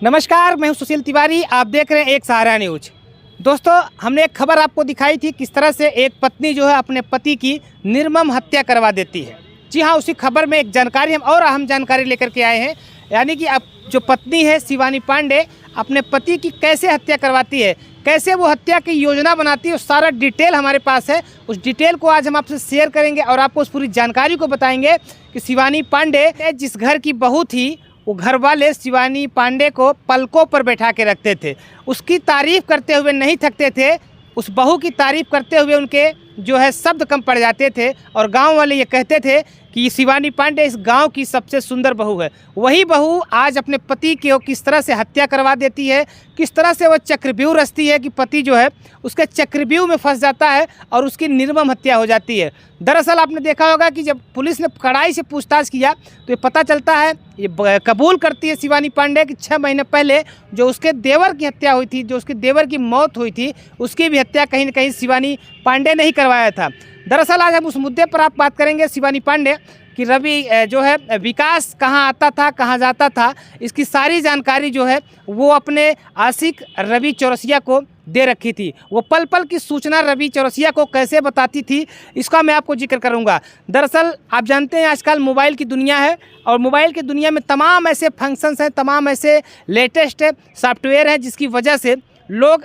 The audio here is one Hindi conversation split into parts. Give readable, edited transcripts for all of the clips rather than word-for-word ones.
नमस्कार, मैं हूं सुशील तिवारी। आप देख रहे हैं एक सहारा न्यूज। दोस्तों, हमने एक खबर आपको दिखाई थी किस तरह से एक पत्नी जो है अपने पति की निर्मम हत्या करवा देती है। जी हां, उसी खबर में एक जानकारी हम और अहम जानकारी लेकर के आए हैं, यानी कि अब जो पत्नी है शिवानी पांडे अपने पति की कैसे हत्या करवाती है, कैसे वो हत्या की योजना बनाती है, उस सारा डिटेल हमारे पास है। उस डिटेल को आज हम आपसे शेयर करेंगे और आपको उस पूरी जानकारी को बताएंगे कि शिवानी पांडे जिस घर की बहू थी, वो घर वाले शिवानी पांडे को पलकों पर बैठा के रखते थे। उसकी तारीफ़ करते हुए नहीं थकते थे, उस बहू की तारीफ़ करते हुए उनके जो है शब्द कम पड़ जाते थे और गांव वाले ये कहते थे कि शिवानी पांडे इस गांव की सबसे सुंदर बहू है। वही बहू आज अपने पति की किस तरह से हत्या करवा देती है, किस तरह से वह चक्रव्यूह रचती है कि पति जो है उसके चक्रव्यूह में फंस जाता है और उसकी निर्मम हत्या हो जाती है। दरअसल आपने देखा होगा कि जब पुलिस ने कड़ाई से पूछताछ किया तो ये पता चलता है, ये कबूल करती है शिवानी पांडे कि 6 महीने पहले जो उसके देवर की हत्या हुई थी, जो उसके देवर की मौत हुई थी, उसकी भी हत्या कहीं न कहीं शिवानी पांडे ने ही करवाया था। दरअसल आज हम उस मुद्दे पर आप बात करेंगे शिवानी पांडे कि रवि जो है विकास कहाँ आता था, कहाँ जाता था, इसकी सारी जानकारी जो है वो अपने आशिक रवि चौरसिया को दे रखी थी। वो पल पल की सूचना रवि चौरसिया को कैसे बताती थी, इसका मैं आपको जिक्र करूंगा। दरअसल आप जानते हैं आजकल मोबाइल की दुनिया है और मोबाइल की दुनिया में तमाम ऐसे फंक्शंस हैं, तमाम ऐसे लेटेस्ट सॉफ्टवेयर हैं जिसकी वजह से लोग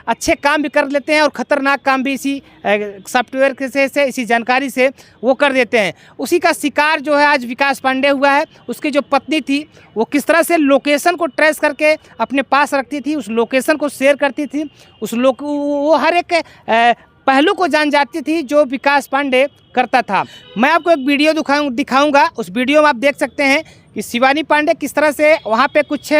अच्छे काम भी कर लेते हैं और ख़तरनाक काम भी इसी सॉफ्टवेयर से इसी जानकारी से वो कर देते हैं। उसी का शिकार जो है आज विकास पांडे हुआ है। उसकी जो पत्नी थी वो किस तरह से लोकेशन को ट्रेस करके अपने पास रखती थी, उस लोकेशन को शेयर करती थी, वो हर एक पहलू को जान जाती थी जो विकास पांडे करता था। मैं आपको एक वीडियो दिखाऊंगा। उस वीडियो में आप देख सकते हैं कि शिवानी पांडे किस तरह से वहाँ पे कुछ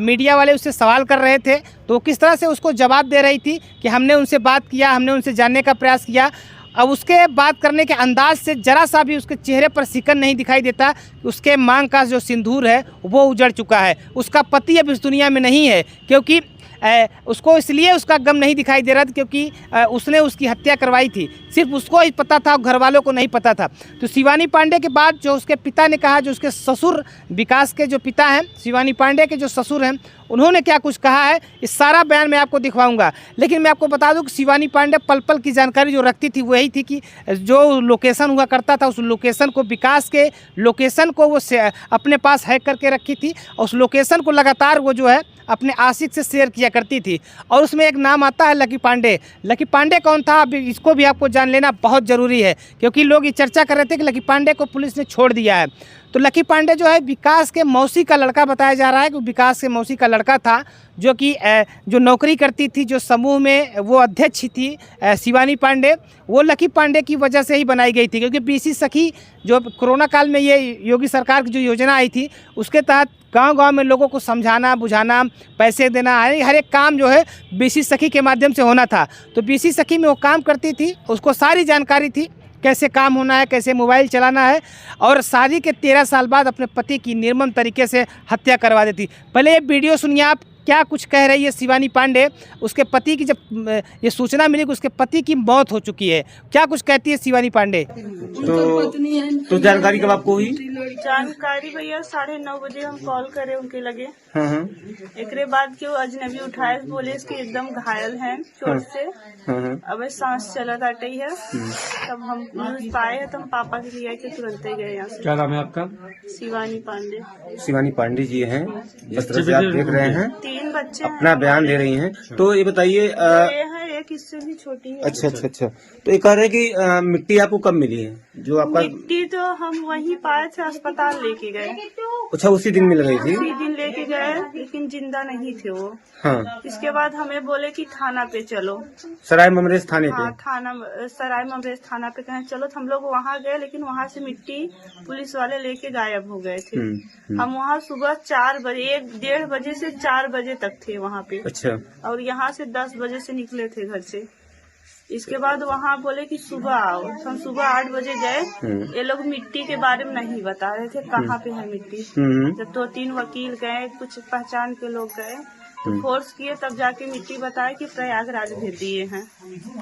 मीडिया वाले उससे सवाल कर रहे थे, तो किस तरह से उसको जवाब दे रही थी कि हमने उनसे बात किया, हमने उनसे जानने का प्रयास किया। अब उसके बात करने के अंदाज से जरा सा भी उसके चेहरे पर सिकन नहीं दिखाई देता। उसके मांग का जो सिंदूर है वो उजड़ चुका है। उसका पति अब इस दुनिया में नहीं है, क्योंकि उसको इसलिए उसका गम नहीं दिखाई दे रहा था क्योंकि उसने उसकी हत्या करवाई थी। सिर्फ उसको ही पता था, घर वालों को नहीं पता था। तो शिवानी पांडे के बाद जो उसके पिता ने कहा, जो उसके ससुर विकास के जो पिता हैं, शिवानी पांडे के जो ससुर हैं, उन्होंने क्या कुछ कहा है, इस सारा बयान मैं आपको दिखवाऊंगा। लेकिन मैं आपको बता दूं कि शिवानी पांडे पल पल की जानकारी जो रखती थी वही थी कि जो लोकेशन हुआ करता था, उस लोकेशन को, विकास के लोकेशन को वो अपने पास हैक करके रखी थी और उस लोकेशन को लगातार वो जो है अपने आशिक से शेयर किया करती थी। और उसमें एक नाम आता है लकी पांडे। लकी पांडे कौन था, अब इसको भी आपको जान लेना बहुत ज़रूरी है, क्योंकि लोग ये चर्चा कर रहे थे कि लकी पांडे को पुलिस ने छोड़ दिया है। तो लकी पांडे जो है विकास के मौसी का लड़का बताया जा रहा है कि विकास के मौसी का लड़का था, जो कि जो नौकरी करती थी, जो समूह में वो अध्यक्ष थी शिवानी पांडे, वो लकी पांडे की वजह से ही बनाई गई थी। क्योंकि बीसी सखी जो कोरोना काल में ये योगी सरकार की जो योजना आई थी, उसके तहत गांव-गांव में लोगों को समझाना, बुझाना, पैसे देना, हर एक काम जो है बीसी सखी के माध्यम से होना था। तो बीसी सखी में वो काम करती थी, उसको सारी जानकारी थी कैसे काम होना है, कैसे मोबाइल चलाना है, और शादी के 13 साल बाद अपने पति की निर्मम तरीके से हत्या करवा देती। पहले ये वीडियो सुनिए आप क्या कुछ कह रही है शिवानी पांडे। उसके पति की जब ये सूचना मिली कि उसके पति की मौत हो चुकी है, क्या कुछ कहती है शिवानी पांडे। तो जानकारी कब आपको हुई? जानकारी भैया 9:30 बजे हम कॉल करे उनके लगे। एकरे बाद के वो अजनबी उठाए, बोले कि एकदम घायल हैं चोट से, अब सांस चला आटे है। तब हम न्यूज पाए हैं, तो हम पापा के लिए के तुरंत ही गए यहाँ से। क्या नाम है आपका? शिवानी पांडे। शिवानी पांडे जी हैं, जिस तरह से आप देख रहे हैं 3 बच्चे अपना बयान दे रही हैं। तो ये बताइए, ये है एक इससे भी छोटी है। अच्छा। तो ये कह रहे हैं कि मिट्टी आपको कब मिली है? जो आपका मिट्टी तो हम वहीं पाए थे, अस्पताल लेके गए। अच्छा, उसी दिन मिल गई थी? उसी दिन लेके गए, लेकिन जिंदा नहीं थे वो। हाँ। इसके बाद हमें बोले कि थाना पे चलो, सराय ममरेज थाने पे। हाँ, थाना सराय ममरेज थाना पे कहें चलो। तो हम लोग वहाँ गए, लेकिन वहाँ से मिट्टी पुलिस वाले लेके गायब हो गए थे। हम वहाँ सुबह 4 बजे, 1-1:30 बजे से 4 बजे तक थे वहाँ पे। अच्छा। और यहाँ से 10 बजे से निकले थे घर से। इसके बाद वहाँ बोले कि सुबह आओ, तो हम सुबह 8 बजे गए। ये लोग मिट्टी के बारे में नहीं बता रहे थे कहाँ पे है मिट्टी। जब 2-3 वकील गए, कुछ पहचान के लोग गए, तो फोर्स किए तब जाके मिट्टी बताए कि प्रयागराज भेज दिए हैं।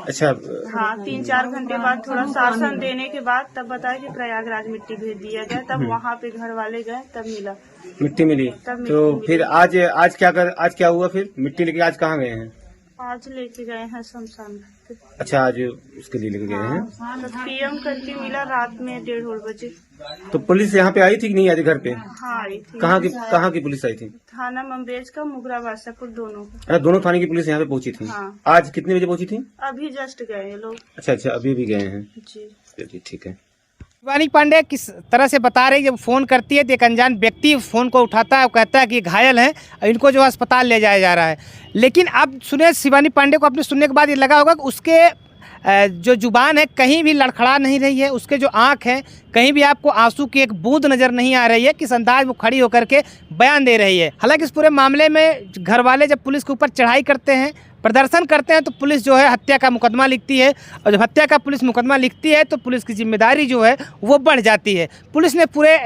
अच्छा। हाँ 3-4 घंटे बाद थोड़ा शासन देने के बाद तब बताया कि प्रयागराज मिट्टी भेज दिया गया। तब वहाँ पे घर वाले गए तब मिला, मिट्टी मिली। तब मिट्टी तो मिली। फिर आज क्या हुआ? फिर मिट्टी लेके आज कहाँ गए हैं? आज लेके गए हैं शमशान घाट। अच्छा, आज उसके लिए लेके गए हैं। तो पीएम करके मिला रात में 1:30 बजे। तो पुलिस यहाँ पे आई थी कि नहीं आई थी घर पे? हाँ आई थी। कहाँ की पुलिस आई थी? थाना मम्बेज का, मुगरा बादशाहपुर दोनों का। अच्छा, दोनों थाने की पुलिस यहाँ पे पहुंची थी। हाँ। आज कितने बजे पहुंची थी? अभी जस्ट गए ये लोग। अच्छा, अभी भी गए हैं। जी चलिए ठीक है। शिवानी पांडे किस तरह से बता रही है, जब फ़ोन करती है तो एक अनजान व्यक्ति फ़ोन को उठाता है और कहता है कि घायल हैं और इनको जो अस्पताल ले जाया जा रहा है। लेकिन अब सुने, शिवानी पांडे को अपने सुनने के बाद ये लगा होगा कि उसके जो जुबान है कहीं भी लड़खड़ा नहीं रही है, उसके जो आँख है कहीं भी आपको आंसू की एक बूंद नज़र नहीं आ रही है, किस अंदाज वो खड़ी होकर के बयान दे रही है। हालांकि इस पूरे मामले में घर वाले जब पुलिस के ऊपर चढ़ाई करते हैं, प्रदर्शन करते हैं, तो पुलिस जो है हत्या का मुकदमा लिखती है, और जब हत्या का पुलिस मुकदमा लिखती है तो पुलिस की जिम्मेदारी जो है वो बढ़ जाती है। पुलिस ने पूरे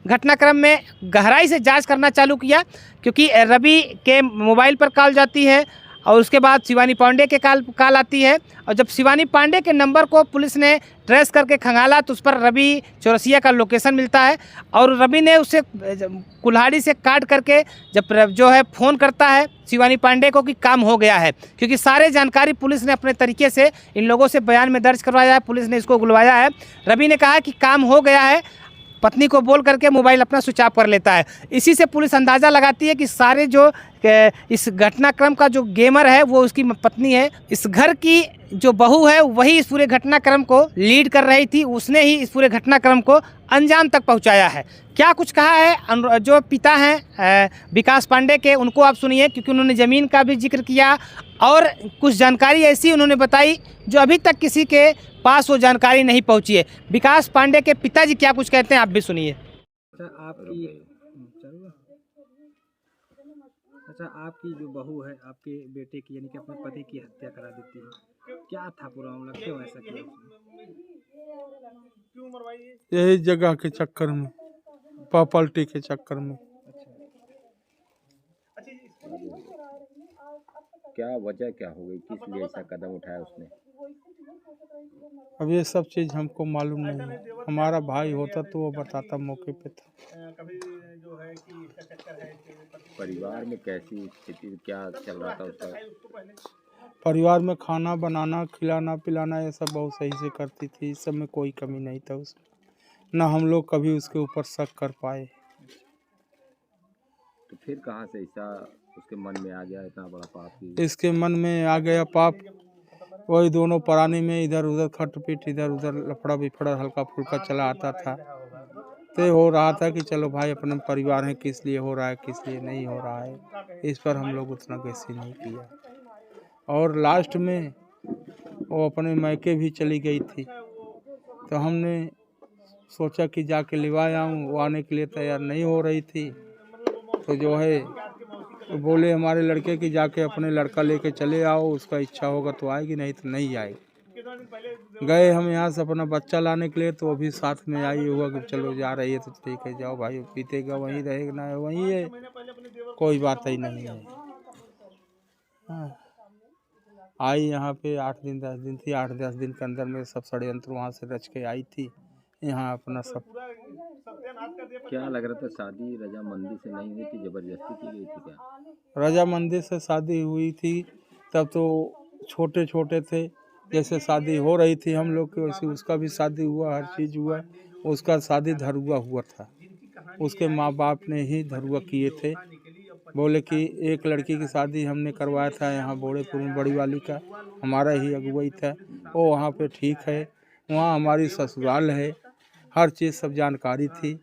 घटनाक्रम में गहराई से जांच करना चालू किया, क्योंकि रवि के मोबाइल पर कॉल जाती है और उसके बाद शिवानी पांडे के कॉल आती है, और जब शिवानी पांडे के नंबर को पुलिस ने ट्रेस करके खंगाला तो उस पर रवि चौरसिया का लोकेशन मिलता है, और रवि ने उसे कुल्हाड़ी से काट करके जब जो है फ़ोन करता है शिवानी पांडे को कि काम हो गया है, क्योंकि सारे जानकारी पुलिस ने अपने तरीके से इन लोगों से बयान में दर्ज करवाया है, पुलिस ने इसको बुलवाया है। रवि ने कहा कि काम हो गया है, पत्नी को बोल करके मोबाइल अपना स्विच ऑफ कर लेता है। इसी से पुलिस अंदाज़ा लगाती है कि सारे जो इस घटनाक्रम का जो गेमर है वो उसकी पत्नी है। इस घर की जो बहू है वही इस पूरे घटनाक्रम को लीड कर रही थी, उसने ही इस पूरे घटनाक्रम को अंजाम तक पहुंचाया है। क्या कुछ कहा है जो पिता हैं विकास पांडे के, उनको आप सुनिए, क्योंकि उन्होंने ज़मीन का भी जिक्र किया और कुछ जानकारी ऐसी उन्होंने बताई जो अभी तक किसी के पास वो जानकारी नहीं पहुंची है। विकास पांडे के पिताजी क्या कुछ कहते हैं आप भी सुनिए। अच्छा, आपकी जो बहू है आपके बेटे की यानी कि अपने पति की हत्या करा देती है, क्या था पूरा मामला, क्यों ऐसा किया उसने? यही जगह के चक्कर में, प्रॉपर्टी के चक्कर में। क्या वजह क्या हो गई, किस लिए ऐसा कदम उठाया उसने? अब ये सब चीज़ हमको मालूम नहीं है, हमारा भाई होता तो वो बताता, मौके पे था। परिवार में कैसी स्थिति, क्या चल रहा था उसका? परिवार में खाना बनाना, खिलाना पिलाना ये सब बहुत सही से करती थी, इस सब में कोई कमी नहीं था उसमें, ना हम लोग कभी उसके ऊपर शक कर पाए। तो फिर कहाँ से ऐसा उसके मन में आ गया इतना बड़ा पाप की? इसके मन में आ गया पाप, वही दोनों प्राणी में इधर उधर खटपीट, इधर उधर लफड़ा बिफड़ा हल्का फुल्का चला आता था। तो हो रहा था कि चलो भाई अपने परिवार है, किस लिए हो रहा है किस लिए नहीं हो रहा है, इस पर हम लोग उतना गैसी नहीं किया। और लास्ट में वो अपने मायके भी चली गई थी, तो हमने सोचा कि जाके लिवा आऊँ, वो आने के लिए तैयार नहीं हो रही थी। तो जो है तो बोले हमारे लड़के कि जाके अपने लड़का लेके चले आओ, उसका इच्छा होगा तो आएगी, नहीं तो नहीं आएगी। गए हम यहाँ से अपना बच्चा लाने के लिए, तो वो भी साथ में आई हुआ कि चलो जा रही है तो ठीक है जाओ भाई, पीतेगा वहीं रहेगा ना वहीं है, कोई बात ही नहीं है। हाँ। आई यहाँ पे 8 दिन 10 दिन थी, 8-10 दिन के अंदर में सब षड्यंत्र वहाँ से रच के आई थी यहाँ अपना सब। क्या लग रहा था शादी रजामंदी से नहीं हुई थी, जबरदस्ती की गई थी क्या? रजामंदी से शादी हुई थी, तब तो छोटे छोटे थे, जैसे शादी हो रही थी हम लोग की वैसे उसका भी शादी हुआ, हर चीज़ हुआ। उसका शादी धरुआ हुआ था, उसके माँ बाप ने ही धरुआ किए थे। बोले कि एक लड़की की शादी हमने करवाया था यहाँ बोड़ेपुर में, बड़ी वाली का हमारा ही अगुवाई था, वो वहाँ पे ठीक है, वहाँ हमारी ससुराल है, हर चीज़ सब जानकारी थी।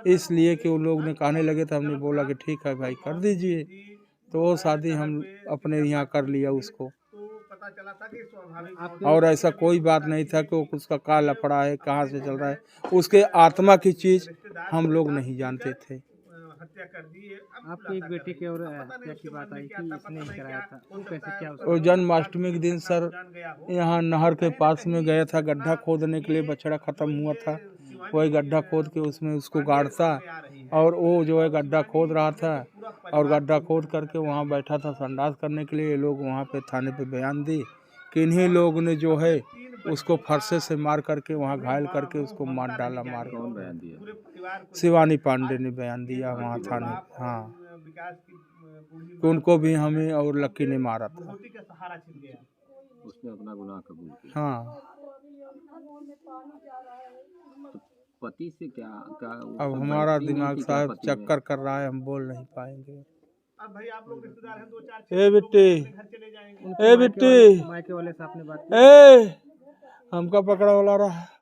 इसलिए कि वो लोग ने कहने लगे तो हमने बोला कि ठीक है भाई कर दीजिए, तो वो शादी हम अपने यहाँ कर लिया उसको। और ऐसा कोई बात नहीं था कि उसका का लफड़ा है, कहाँ से चल रहा है, उसके आत्मा की चीज़ हम लोग नहीं जानते थे। आपके एक बेटे की और हत्या की बात आई कि इसने ही कराया था, वो कैसे क्या और जन्माष्टमी के दिन सर यहाँ नहर के पास में गया था, गड्ढा खोदने के लिए, बछड़ा ख़त्म हुआ था, वही गड्ढा खोद के उसमें उसको गाड़ता और वो जो है गड्ढा खोद रहा था और गड्ढा खोद करके वहाँ बैठा था संडास करने के लिए। ये लोग वहाँ पे थाने पे बयान दी कि इन्हीं लोग ने जो है उसको फरसे से मार करके वहाँ घायल करके उसको मार डाला। मार कौन बयान दिया? शिवानी पांडे ने बयान दिया वहाँ थाने। हाँ, कि उनको भी हमें और लक्की ने मारा था। उसने अपना गुनाह कबूल किया। हाँ, तो पति से क्या क्या अब हमारा दिमाग साहब चक्कर कर रहा है, हम बोल नहीं पाएंगे। ए बिट्टी, ए बिट्टी, मायके वाले से आपने बात ए हमका पकड़ा वाला रहा।